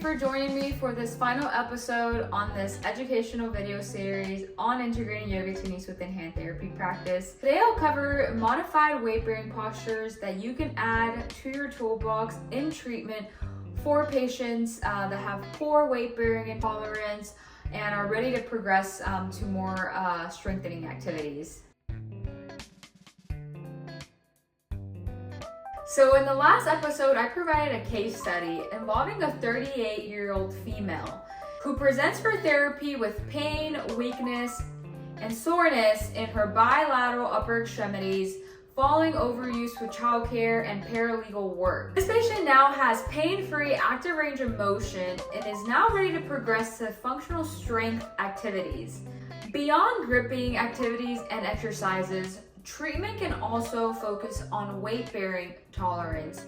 for joining me for this final episode on this educational video series on integrating yoga techniques within hand therapy practice. Today I'll cover modified weight-bearing postures that you can add to your toolbox in treatment for patients that have poor weight-bearing intolerance and are ready to progress to more strengthening activities. So in the last episode, I provided a case study involving a 38-year-old female who presents for therapy with pain, weakness, and soreness in her bilateral upper extremities following overuse with childcare and paralegal work. This patient now has pain-free active range of motion and is now ready to progress to functional strength activities. Beyond gripping activities and exercises, treatment can also focus on weight-bearing tolerance,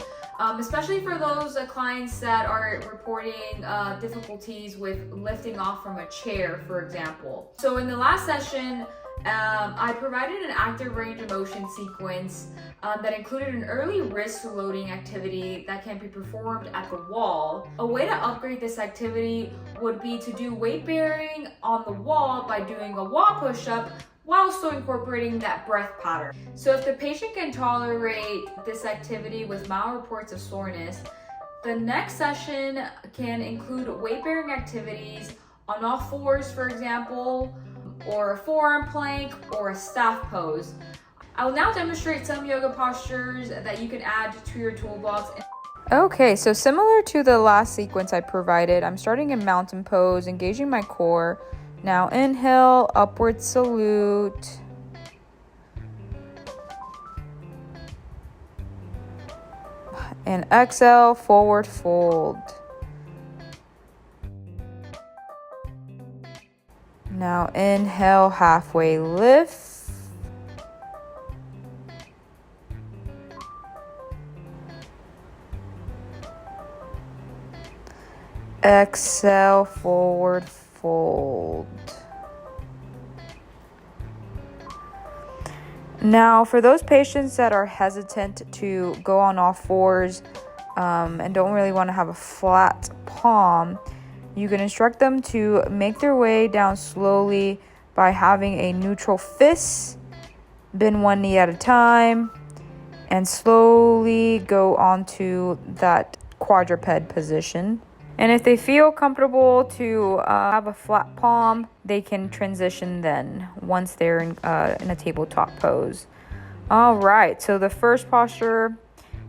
especially for those clients that are reporting difficulties with lifting off from a chair, for example. So in the last session, I provided an active range of motion sequence that included an early wrist loading activity that can be performed at the wall. A way to upgrade this activity would be to do weight-bearing on the wall by doing a wall push-up while still incorporating that breath pattern. So if the patient can tolerate this activity with mild reports of soreness, the next session can include weight-bearing activities on all fours, for example, or a forearm plank or a staff pose. I will now demonstrate some yoga postures that you can add to your toolbox. Okay, so similar to the last sequence I provided, I'm starting in mountain pose, engaging my core. Now inhale, upward salute. And exhale, forward fold. Now inhale, halfway lift. Exhale, forward fold. Now, for those patients that are hesitant to go on all fours and don't really want to have a flat palm, you can instruct them to make their way down slowly by having a neutral fist, bend one knee at a time, and slowly go onto that quadruped position. And if they feel comfortable to have a flat palm, they can transition then once they're in a tabletop pose. All right, so the first posture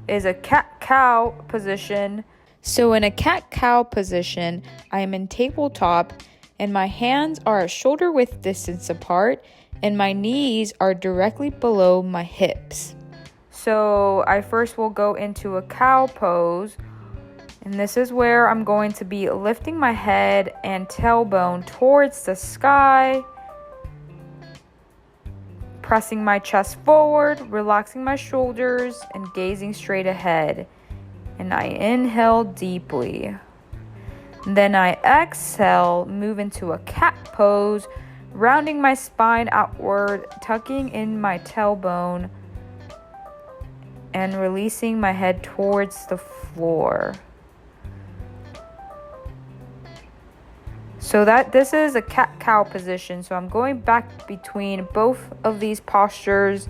is a cat-cow position. So in a cat-cow position, I am in tabletop and my hands are a shoulder width distance apart and my knees are directly below my hips. So I first will go into a cow pose. And this is where I'm going to be lifting my head and tailbone towards the sky, pressing my chest forward, relaxing my shoulders, and gazing straight ahead. And I inhale deeply. Then I exhale, move into a cat pose, rounding my spine outward, tucking in my tailbone, and releasing my head towards the floor. So this is a cat-cow position. So I'm going back between both of these postures,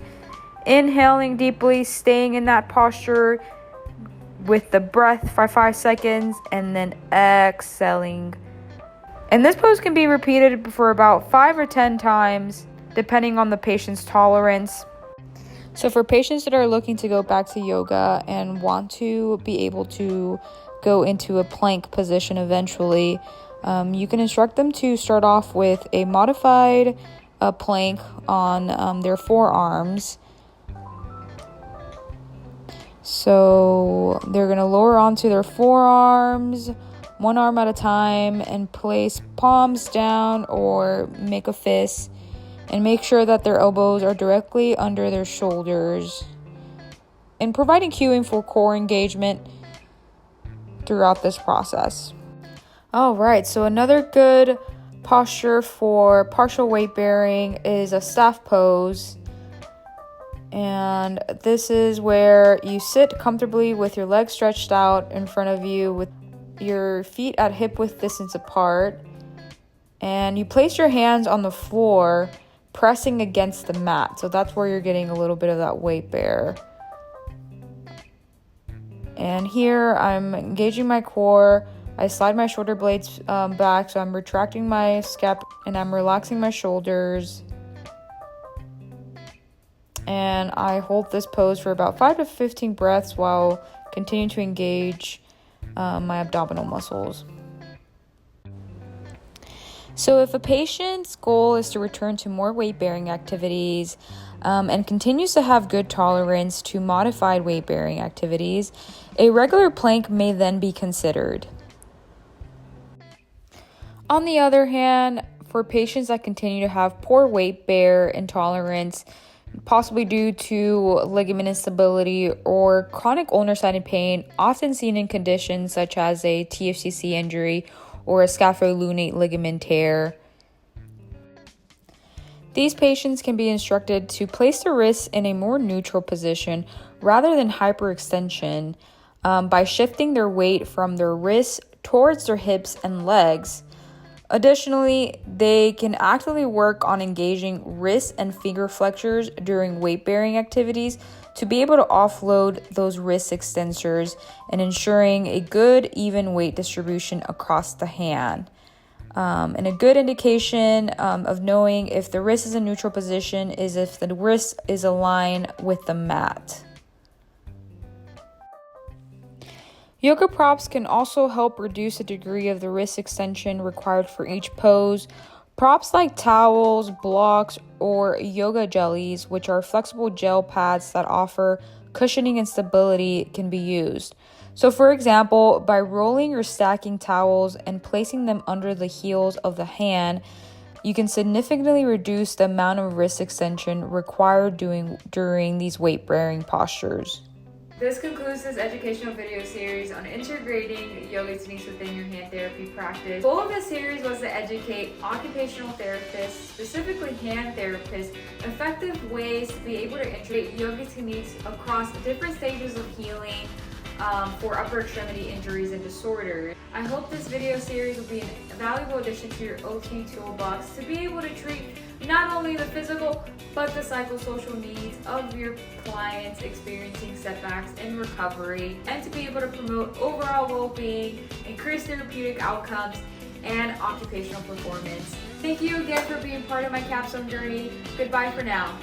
inhaling deeply, staying in that posture with the breath for 5 seconds, and then exhaling. And this pose can be repeated for about 5 or 10 times, depending on the patient's tolerance. So for patients that are looking to go back to yoga and want to be able to go into a plank position eventually, you can instruct them to start off with a modified plank on their forearms. So they're going to lower onto their forearms, one arm at a time, and place palms down or make a fist, and make sure that their elbows are directly under their shoulders, and providing cueing for core engagement throughout this process. All right, so another good posture for partial weight bearing is a staff pose. And this is where you sit comfortably with your legs stretched out in front of you with your feet at hip width distance apart, and you place your hands on the floor, pressing against the mat. So that's where you're getting a little bit of that weight bear. And here I'm engaging my core. I slide my shoulder blades back, so I'm retracting my scap and I'm relaxing my shoulders. And I hold this pose for about 5 to 15 breaths while continuing to engage my abdominal muscles. So if a patient's goal is to return to more weight-bearing activities and continues to have good tolerance to modified weight-bearing activities, a regular plank may then be considered. On the other hand, for patients that continue to have poor weight bear intolerance, possibly due to ligament instability or chronic ulnar-sided pain, often seen in conditions such as a TFCC injury or a scapholunate ligament tear, these patients can be instructed to place their wrists in a more neutral position rather than hyperextension by shifting their weight from their wrists towards their hips and legs. Additionally, they can actively work on engaging wrist and finger flexors during weight-bearing activities to be able to offload those wrist extensors and ensuring a good, even weight distribution across the hand. And a good indication of knowing if the wrist is in neutral position is if the wrist is aligned with the mat. Yoga props can also help reduce the degree of the wrist extension required for each pose. Props like towels, blocks, or yoga jellies, which are flexible gel pads that offer cushioning and stability, can be used. So for example, by rolling or stacking towels and placing them under the heels of the hand, you can significantly reduce the amount of wrist extension required during these weight-bearing postures. This concludes this educational video series on integrating yoga techniques within your hand therapy practice. The goal of this series was to educate occupational therapists, specifically hand therapists, effective ways to be able to integrate yoga techniques across different stages of healing for upper extremity injuries and disorders. I hope this video series will be a valuable addition to your OT toolbox to be able to treat not only the physical but the psychosocial needs of your clients experiencing setbacks and recovery, and to be able to promote overall well-being, increase therapeutic outcomes, and occupational performance. Thank you again for being part of my capstone journey. Goodbye for now.